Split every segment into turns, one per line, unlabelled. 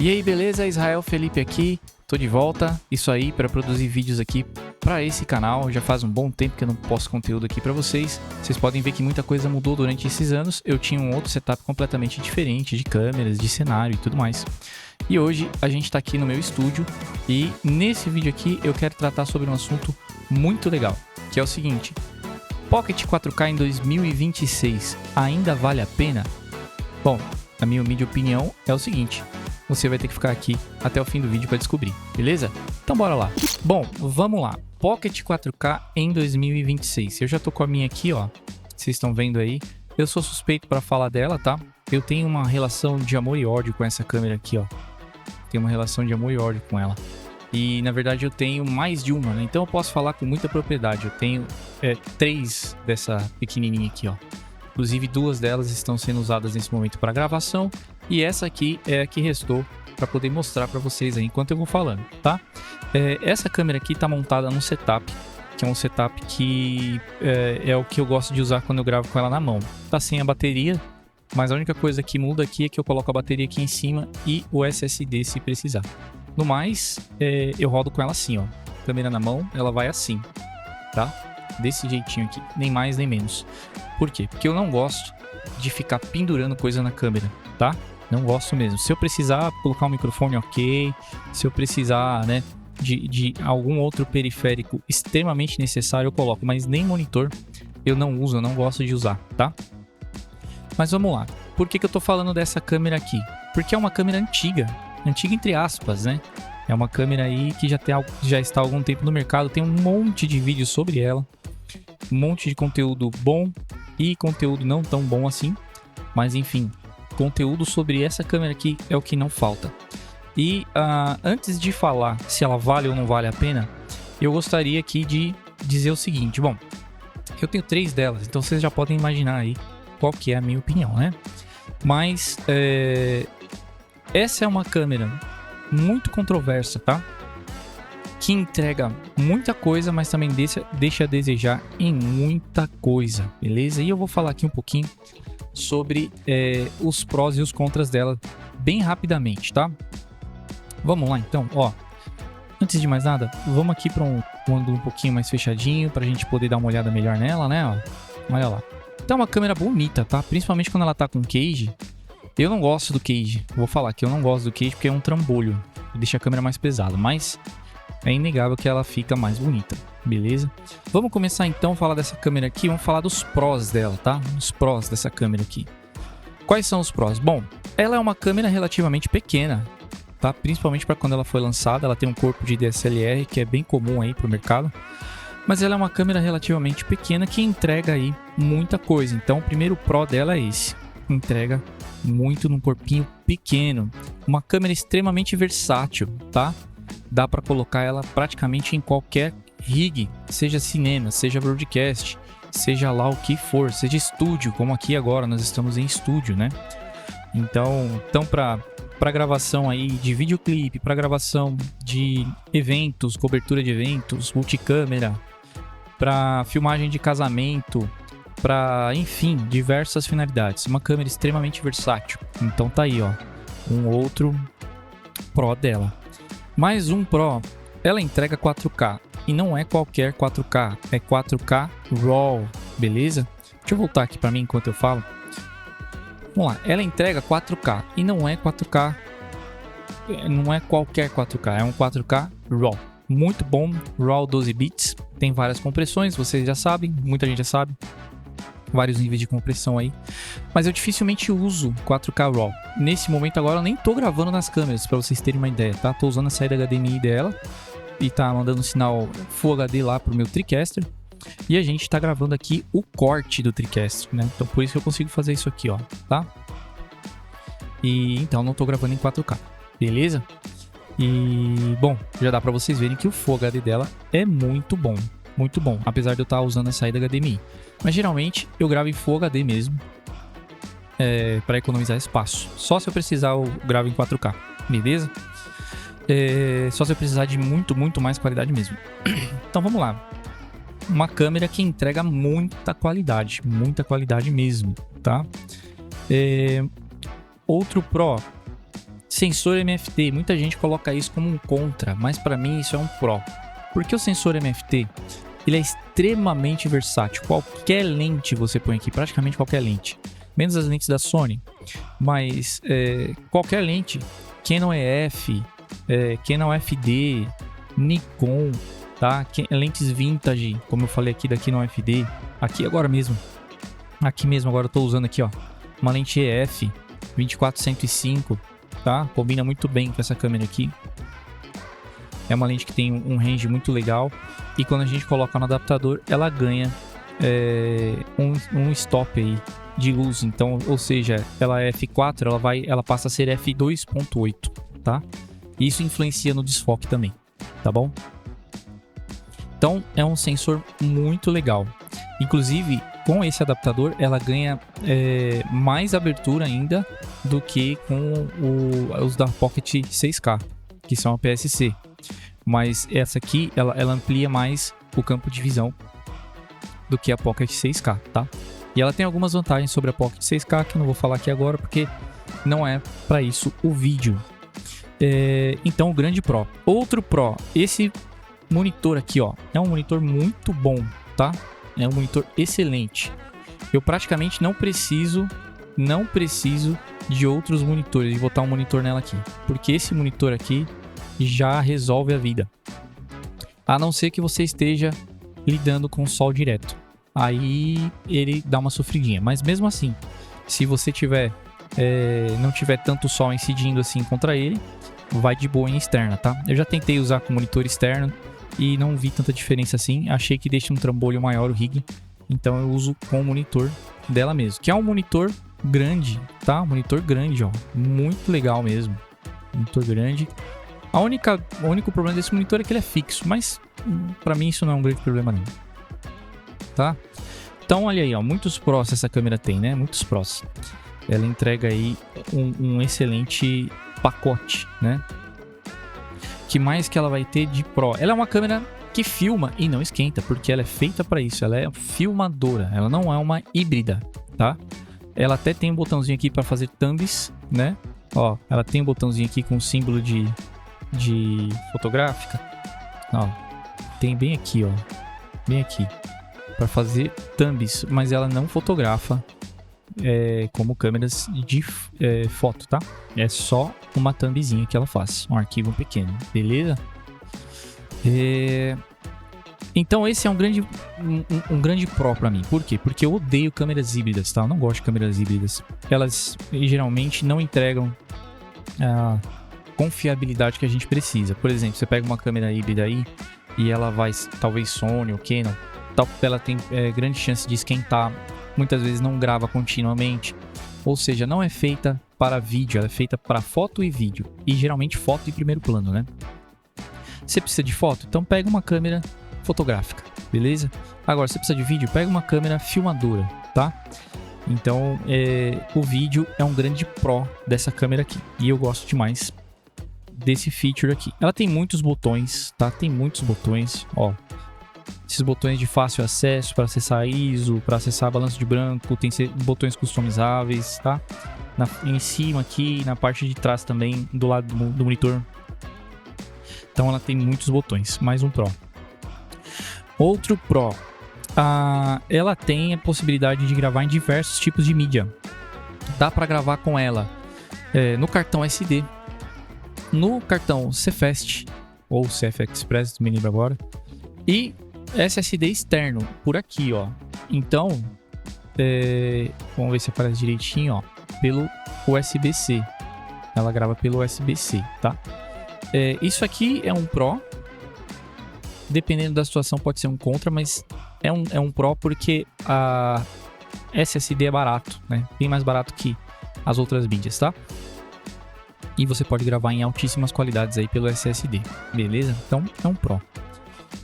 E aí, beleza? Israel Felipe aqui, tô de volta, isso aí, para produzir vídeos aqui para esse canal. Já faz um bom tempo que eu não posto conteúdo aqui para vocês. Vocês podem ver que muita coisa mudou durante esses anos. Eu tinha um outro setup completamente diferente de câmeras, de cenário e tudo mais. E hoje a gente tá aqui no meu estúdio e nesse vídeo aqui eu quero tratar sobre um assunto muito legal, que é o seguinte: Pocket 4K em 2026 ainda vale a pena? Bom, na minha humilde opinião é o seguinte: você vai ter que ficar aqui até o fim do vídeo para descobrir, beleza? Então bora lá. Bom, vamos lá. Pocket 4K em 2026. Eu já tô com a minha aqui, ó. Vocês estão vendo aí. Eu sou suspeito para falar dela, tá? Eu tenho uma relação de amor e ódio com essa câmera aqui, ó. Tenho uma relação de amor e ódio com ela. E na verdade eu tenho mais de uma, né? Então eu posso falar com muita propriedade. Eu tenho 3 dessa pequenininha aqui, ó. Inclusive 2 delas estão sendo usadas nesse momento para gravação. E essa aqui é a que restou para poder mostrar para vocês aí enquanto eu vou falando, tá? Essa câmera aqui está montada num setup, que é um setup que é o que eu gosto de usar quando eu gravo com ela na mão. Tá sem a bateria, mas a única coisa que muda aqui é que eu coloco a bateria aqui em cima e o SSD se precisar. No mais, eu rodo com ela assim, ó. Câmera na mão, ela vai assim, tá? Desse jeitinho aqui, nem mais nem menos. Por quê? Porque eu não gosto de ficar pendurando coisa na câmera, tá? Não gosto mesmo. Se eu precisar colocar um microfone, ok. Se eu precisar, né, de algum outro periférico extremamente necessário, eu coloco. Mas nem monitor eu não uso, eu não gosto de usar, tá? Mas vamos lá. Por que eu tô falando dessa câmera aqui? Porque é uma câmera antiga. Antiga entre aspas, né? É uma câmera aí que já está há algum tempo no mercado. Tem um monte de vídeos sobre ela. Um monte de conteúdo bom e conteúdo não tão bom assim. Mas enfim, conteúdo sobre essa câmera aqui é o que não falta. E antes de falar se ela vale ou não vale a pena, eu gostaria aqui de dizer o seguinte. Bom, eu tenho 3 delas, então vocês já podem imaginar aí qual que é a minha opinião, né? Mas essa é uma câmera muito controversa, tá? Que entrega muita coisa, mas também deixa a desejar em muita coisa, beleza? E eu vou falar aqui um pouquinho sobre os prós e os contras dela bem rapidamente, tá? Vamos lá então, ó. Antes de mais nada, vamos aqui para um ângulo um pouquinho mais fechadinho pra gente poder dar uma olhada melhor nela, né? Ó, olha lá. Então é uma câmera bonita, tá? Principalmente quando ela tá com cage. Eu não gosto do cage. Vou falar que eu não gosto do cage porque é um trambolho. Deixa a câmera mais pesada, mas é inegável que ela fica mais bonita, beleza? Vamos começar então a falar dessa câmera aqui. Vamos falar dos prós dela, tá? Os prós dessa câmera aqui. Quais são os prós? Bom, ela é uma câmera relativamente pequena, tá? Principalmente para quando ela foi lançada. Ela tem um corpo de DSLR que é bem comum aí pro mercado. Mas ela é uma câmera relativamente pequena que entrega aí muita coisa. Então o primeiro pró dela é esse. Entrega muito num corpinho pequeno. Uma câmera extremamente versátil, tá? Dá para colocar ela praticamente em qualquer rig, seja cinema, seja broadcast, seja lá o que for, seja estúdio, como aqui agora nós estamos em estúdio, né? Então para gravação aí de videoclipe, para gravação de eventos, cobertura de eventos, multicâmera, para filmagem de casamento, para, enfim, diversas finalidades. Uma câmera extremamente versátil. Então tá aí, ó, um outro pró dela. Mais um pró, ela entrega 4K. E não é qualquer 4K, é 4K RAW, beleza? Deixa eu voltar aqui para mim enquanto eu falo. Vamos lá, ela entrega 4K e não é 4K, não é qualquer 4K, é um 4K RAW. Muito bom, RAW 12 bits, tem várias compressões, vocês já sabem, muita gente já sabe. Vários níveis de compressão aí. Mas eu dificilmente uso 4K RAW. Nesse momento agora eu nem tô gravando nas câmeras, pra vocês terem uma ideia, tá? Tô usando a saída HDMI dela e tá mandando um sinal Full HD lá pro meu TriCaster. E a gente tá gravando aqui o corte do TriCaster, né? Então por isso que eu consigo fazer isso aqui, ó, tá? E então não tô gravando em 4K, beleza? E bom, já dá pra vocês verem que o Full HD dela é muito bom. Muito bom, apesar de eu estar usando a saída HDMI. Mas geralmente eu gravo em Full HD mesmo, para economizar espaço. Só se eu precisar eu gravo em 4K, beleza? Só se eu precisar de muito mais qualidade mesmo. Então vamos lá. Uma câmera que entrega muita qualidade mesmo, tá? Outro pró Sensor MFT, muita gente coloca isso como um contra, mas para mim isso é um pró. Porque o sensor MFT, ele é extremamente versátil. Qualquer lente você põe aqui, praticamente qualquer lente. Menos as lentes da Sony, mas qualquer lente, Canon EF, Canon FD, Nikon, tá? Lentes vintage, como eu falei aqui da Canon FD, aqui agora mesmo. Aqui mesmo, agora eu tô usando aqui, ó, uma lente EF 24-105, tá? Combina muito bem com essa câmera aqui. É uma lente que tem um range muito legal. E quando a gente coloca no adaptador, ela ganha um stop aí de luz. Então, ou seja, ela é f4, ela passa a ser f2.8, tá? Isso influencia no desfoque também, tá bom? Então, é um sensor muito legal. Inclusive, com esse adaptador, ela ganha mais abertura ainda do que com os da Pocket 6K, que são a PSC. Mas essa aqui, ela amplia mais o campo de visão do que a Pocket 6K, tá? E ela tem algumas vantagens sobre a Pocket 6K que eu não vou falar aqui agora porque não é para isso o vídeo. Então, o grande Pro. Outro Pro, esse monitor aqui, ó, é um monitor muito bom, tá? É um monitor excelente. Eu praticamente não preciso de outros monitores, de botar um monitor nela aqui, porque esse monitor aqui já resolve a vida. A não ser que você esteja lidando com sol direto. Aí ele dá uma sofridinha. Mas mesmo assim, se você não tiver tanto sol incidindo assim contra ele, vai de boa em externa, tá? Eu já tentei usar com monitor externo e não vi tanta diferença assim. Achei que deixa um trambolho maior o rig. Então eu uso com o monitor dela mesmo. Que é um monitor grande, tá? Um monitor grande, ó. Muito legal mesmo. Monitor grande. O único problema desse monitor é que ele é fixo. Mas pra mim isso não é um grande problema não. Tá? Então olha aí, ó. Muitos prós essa câmera tem, né? Muitos prós. Ela entrega aí um excelente pacote, né? Que mais que ela vai ter de pró? Ela é uma câmera que filma e não esquenta, porque ela é feita para isso. Ela é filmadora, ela não é uma híbrida, tá? Ela até tem um botãozinho aqui para fazer thumbs, né? Ó, ela tem um botãozinho aqui com símbolo de fotográfica. Ó, tem bem aqui, ó, bem aqui para fazer thumbs, mas ela não fotografa como câmeras de foto, tá? É só uma thumbzinha que ela faz, um arquivo pequeno, beleza? Então esse é um grande pró pra mim. Por quê? Porque eu odeio câmeras híbridas, tá? Eu não gosto de câmeras híbridas. Elas geralmente não entregam a confiabilidade que a gente precisa. Por exemplo, você pega uma câmera híbrida aí e ela vai, talvez Sony ou Canon, ela tem grande chance de esquentar. Muitas vezes não grava continuamente. Ou seja, não é feita para vídeo, ela é feita para foto e vídeo. E geralmente foto em primeiro plano, né? Você precisa de foto? Então pega uma câmera fotográfica, beleza? Agora, você precisa de vídeo? Pega uma câmera filmadora, tá? Então, o vídeo é um grande pró dessa câmera aqui. E eu gosto demais desse feature aqui. Ela tem muitos botões, tá? Tem muitos botões, ó. Esses botões de fácil acesso para acessar ISO, para acessar balanço de branco, tem botões customizáveis, tá? Em cima aqui, na parte de trás também, do lado do monitor. Então ela tem muitos botões, mais um Pro. Outro Pro, ela tem a possibilidade de gravar em diversos tipos de mídia. Dá para gravar com ela no cartão SD, no cartão CFast ou CF Express, não me lembro agora, e SSD externo, por aqui, ó. Então, vamos ver se aparece direitinho, ó. Pelo USB-C. Ela grava pelo USB-C, tá? Isso aqui é um Pro. Dependendo da situação, pode ser um contra, mas é um Pro porque a SSD é barato, né? Bem mais barato que as outras mídias, tá? E você pode gravar em altíssimas qualidades aí pelo SSD, beleza? Então, é um Pro.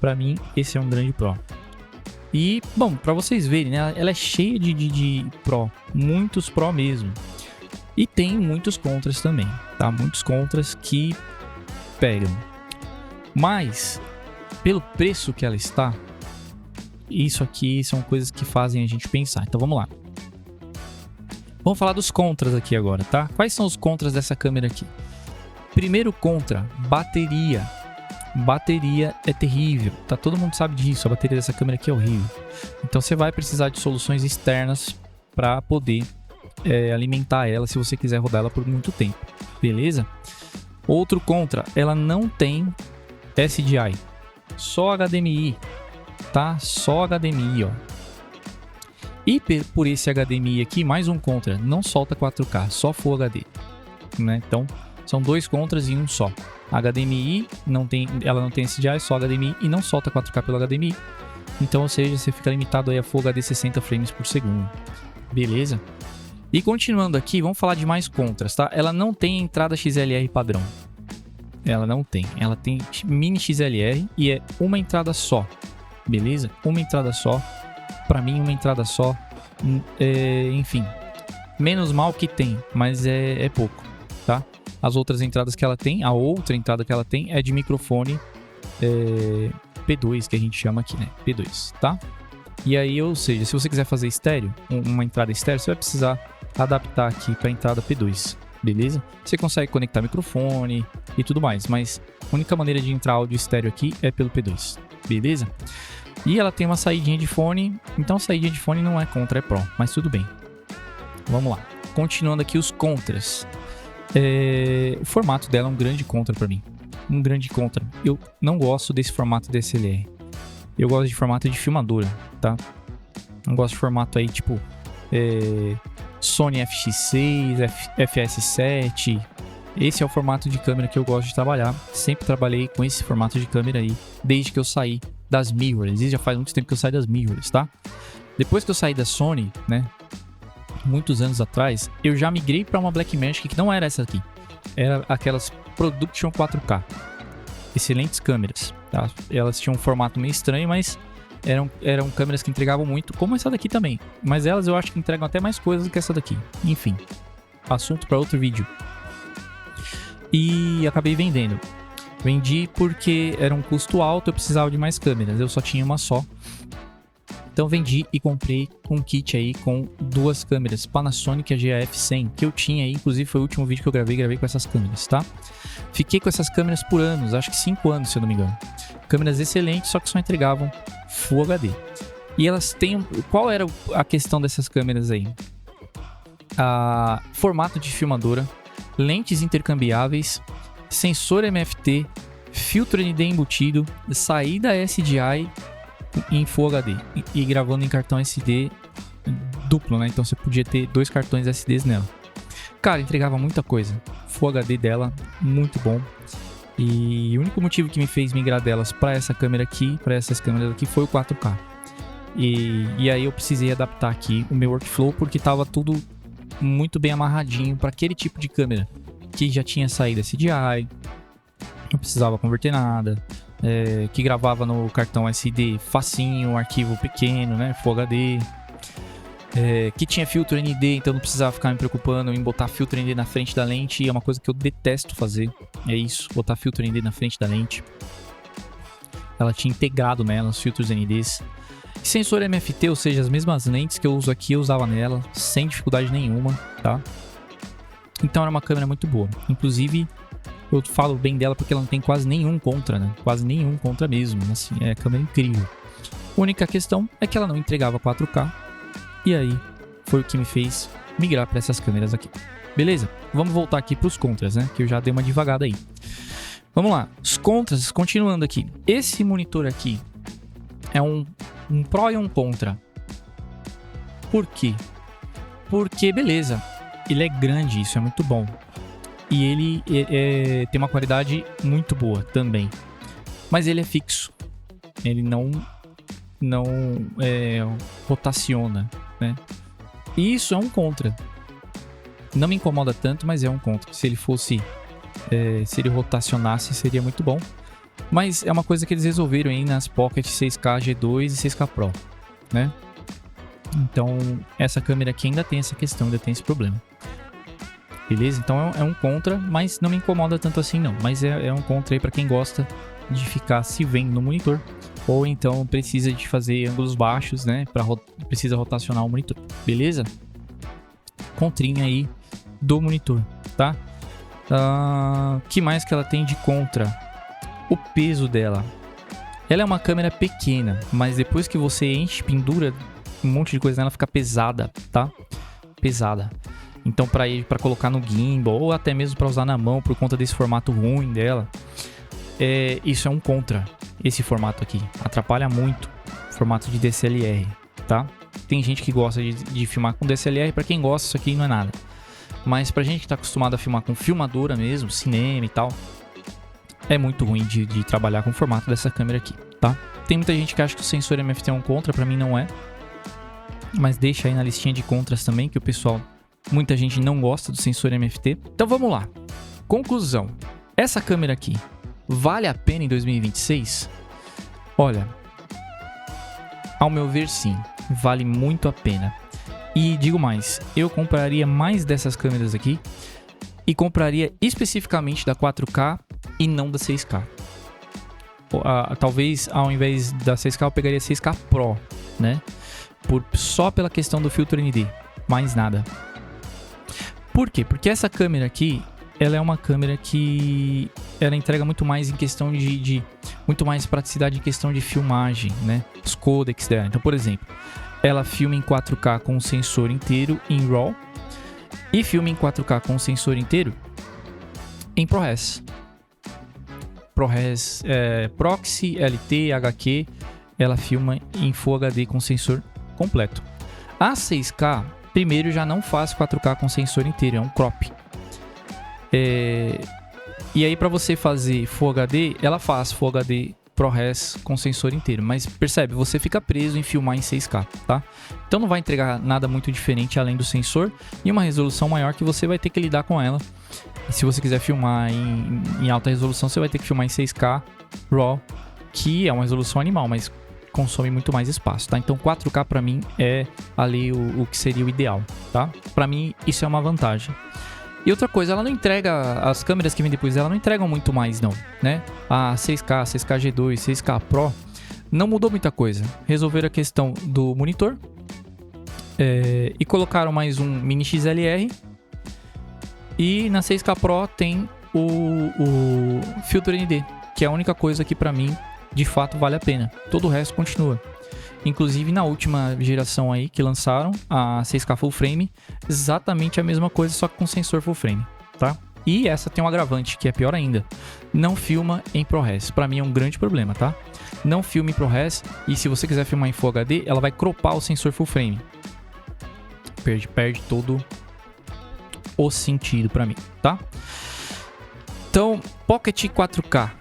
Pra mim, esse é um grande Pro. E, bom, pra vocês verem, né? Ela é cheia de Pro. Muitos Pro mesmo. E tem muitos contras também, tá? Muitos contras que pegam. Mas, pelo preço que ela está, isso aqui são coisas que fazem a gente pensar. Então, vamos lá. Vamos falar dos contras aqui agora, tá? Quais são os contras dessa câmera aqui? Primeiro contra, bateria. Bateria é terrível, tá? Todo mundo sabe disso, a bateria dessa câmera aqui é horrível. Então você vai precisar de soluções externas para poder alimentar ela se você quiser rodar ela por muito tempo, beleza? Outro contra, ela não tem SDI, só HDMI, tá? Só HDMI, ó. E por esse HDMI aqui, mais um contra, não solta 4K, só Full HD, né? Então são dois contras em um só. HDMI, ela não tem SDI, só HDMI e não solta 4K pelo HDMI. Então, ou seja, você fica limitado aí a Full HD 60 frames por segundo. Beleza? E continuando aqui, vamos falar de mais contras, tá? Ela não tem entrada XLR padrão. Ela não tem. Ela tem mini XLR e é uma entrada só. Beleza? Uma entrada só. Pra mim, uma entrada só. Enfim. Menos mal que tem, mas é pouco, tá? As outras entradas que ela tem, a outra entrada que ela tem é de microfone P2, que a gente chama aqui, né? P2, tá? E aí, ou seja, se você quiser fazer estéreo, uma entrada estéreo, você vai precisar adaptar aqui para a entrada P2, beleza? Você consegue conectar microfone e tudo mais, mas a única maneira de entrar áudio estéreo aqui é pelo P2, beleza? E ela tem uma saídinha de fone, então saídinha de fone não é contra, é Pro, mas tudo bem. Vamos lá, continuando aqui os contras. O formato dela é um grande contra para mim. Um grande contra. Eu não gosto desse formato DSLR. Eu gosto de formato de filmadora, tá? Não gosto de formato aí tipo Sony FX6, FS7. Esse é o formato de câmera que eu gosto de trabalhar. Sempre trabalhei com esse formato de câmera aí, desde que eu saí das mirrorless. E já faz muito tempo que eu saí das mirrorless, tá? Depois que eu saí da Sony, né? Muitos anos atrás, eu já migrei para uma Blackmagic que não era essa aqui. Era aquelas Production 4K. Excelentes câmeras, tá? Elas tinham um formato meio estranho, mas eram câmeras que entregavam muito, como essa daqui também. Mas elas eu acho que entregam até mais coisas do que essa daqui. Enfim, assunto para outro vídeo. E acabei vendendo. Vendi porque era um custo alto, eu precisava de mais câmeras. Eu só tinha uma só. Então vendi e comprei um kit aí com duas câmeras Panasonic GAF100 que eu tinha aí, inclusive foi o último vídeo que eu gravei com essas câmeras, tá? Fiquei com essas câmeras por anos, acho que 5 anos se eu não me engano. Câmeras excelentes, só que só entregavam Full HD. E elas têm... Qual era a questão dessas câmeras aí? Formato de filmadora, lentes intercambiáveis, sensor MFT, filtro ND embutido, saída SDI em Full HD e gravando em cartão SD duplo, né? Então você podia ter 2 cartões SDs nela. Cara, entregava muita coisa. Full HD dela, muito bom. E o único motivo que me fez migrar delas para essa câmera aqui, para essas câmeras aqui, foi o 4K. E aí eu precisei adaptar aqui o meu workflow porque tava tudo muito bem amarradinho para aquele tipo de câmera que já tinha saída SDI, não precisava converter nada. Que gravava no cartão SD facinho, um arquivo pequeno, né, Full HD, que tinha filtro ND, então não precisava ficar me preocupando em botar filtro ND na frente da lente, e é uma coisa que eu detesto fazer, é isso, botar filtro ND na frente da lente. Ela tinha integrado nela os filtros NDs. Sensor MFT, ou seja, as mesmas lentes que eu uso aqui, eu usava nela, sem dificuldade nenhuma, tá? Então era uma câmera muito boa, inclusive... Eu falo bem dela porque ela não tem quase nenhum contra, né? Quase nenhum contra mesmo, assim, é câmera incrível. A única questão é que ela não entregava 4K. E aí, foi o que me fez migrar para essas câmeras aqui. Beleza? Vamos voltar aqui para os contras, né? Que eu já dei uma devagada aí. Vamos lá. Os contras, continuando aqui. Esse monitor aqui é um pró e um contra. Por quê? Porque, beleza, ele é grande, isso é muito bom. E ele tem uma qualidade muito boa também. Mas ele é fixo. Ele não rotaciona, né? E isso é um contra. Não me incomoda tanto, mas é um contra. Se ele fosse... se ele rotacionasse, seria muito bom. Mas é uma coisa que eles resolveram aí nas Pocket 6K G2 e 6K Pro, né? Então, essa câmera aqui ainda tem essa questão, ainda tem esse problema. Beleza? Então é um contra, mas não me incomoda tanto assim não. Mas é um contra aí pra quem gosta de ficar se vendo no monitor. Ou então precisa de fazer ângulos baixos, né? Precisa rotacionar o monitor. Beleza? Contrinha aí do monitor, tá? Que mais que ela tem de contra? O peso dela. Ela é uma câmera pequena, mas depois que você enche, pendura um monte de coisa nela, fica pesada, tá? Pesada. Então para colocar no gimbal ou até mesmo para usar na mão por conta desse formato ruim dela, isso é um contra. Esse formato aqui atrapalha muito o formato de DSLR, tá? Tem gente que gosta de filmar com DSLR, para quem gosta isso aqui não é nada. Mas pra gente que tá acostumado a filmar com filmadora mesmo, cinema e tal, é muito ruim de trabalhar com o formato dessa câmera aqui, tá? Tem muita gente que acha que o sensor MFT é um contra, pra mim não é. Mas deixa aí na listinha de contras também, que o pessoal, muita gente não gosta do sensor MFT. Então vamos lá. Conclusão. Essa câmera aqui, vale a pena em 2026? Olha, ao meu ver sim, vale muito a pena. E digo mais, eu compraria mais dessas câmeras aqui e compraria especificamente da 4K e não da 6K. Talvez ao invés da 6K eu pegaria a 6K Pro, né? Só pela questão do filtro ND, mais nada. Por quê? Porque essa câmera aqui, ela é uma câmera que ela entrega muito mais em questão de muito mais praticidade em questão de filmagem, né? Os codecs dela. Então, por exemplo, ela filma em 4K com o sensor inteiro em RAW e filma em 4K com o sensor inteiro em ProRes. ProRes Proxy, LT, HQ, ela filma em Full HD com sensor completo. A 6K, primeiro, já não faz 4K com sensor inteiro, é um crop. E aí para você fazer Full HD, ela faz Full HD ProRes com sensor inteiro, mas percebe, você fica preso em filmar em 6K, tá? Então não vai entregar nada muito diferente além do sensor e uma resolução maior que você vai ter que lidar com ela. E se você quiser filmar em alta resolução, você vai ter que filmar em 6K RAW, que é uma resolução animal, mas consome muito mais espaço, tá? Então 4K para mim é ali o que seria o ideal, tá? Para mim isso é uma vantagem. E outra coisa, ela não entrega, as câmeras que vêm depois dela não entregam muito mais não, né? A 6K, 6K G2, 6K Pro não mudou muita coisa. Resolveram a questão do monitor e colocaram mais um mini XLR. E na 6K Pro tem o filtro ND, que é a única coisa que pra mim de fato vale a pena. Todo o resto continua. Inclusive na última geração aí que lançaram, a 6K Full Frame, exatamente a mesma coisa, só que com sensor Full Frame, tá? E essa tem um agravante, que é pior ainda. Não filma em ProRes. Pra mim é um grande problema, tá? Não filme em ProRes, e se você quiser filmar em Full HD, ela vai cropar o sensor Full Frame. Perde todo o sentido pra mim, tá? Então, Pocket 4K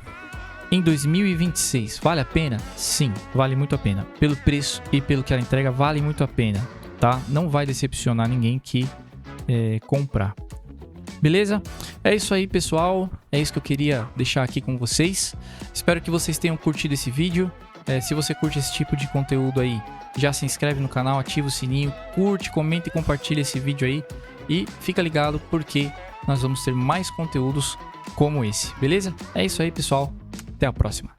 em 2026, vale a pena? Sim, vale muito a pena. Pelo preço e pelo que ela entrega, vale muito a pena, tá? Não vai decepcionar ninguém que comprar. Beleza? É isso aí, pessoal. É isso que eu queria deixar aqui com vocês. Espero que vocês tenham curtido esse vídeo. Se você curte esse tipo de conteúdo aí, já se inscreve no canal, ativa o sininho, curte, comenta e compartilha esse vídeo aí. E fica ligado porque nós vamos ter mais conteúdos como esse, beleza? É isso aí, pessoal. Até a próxima.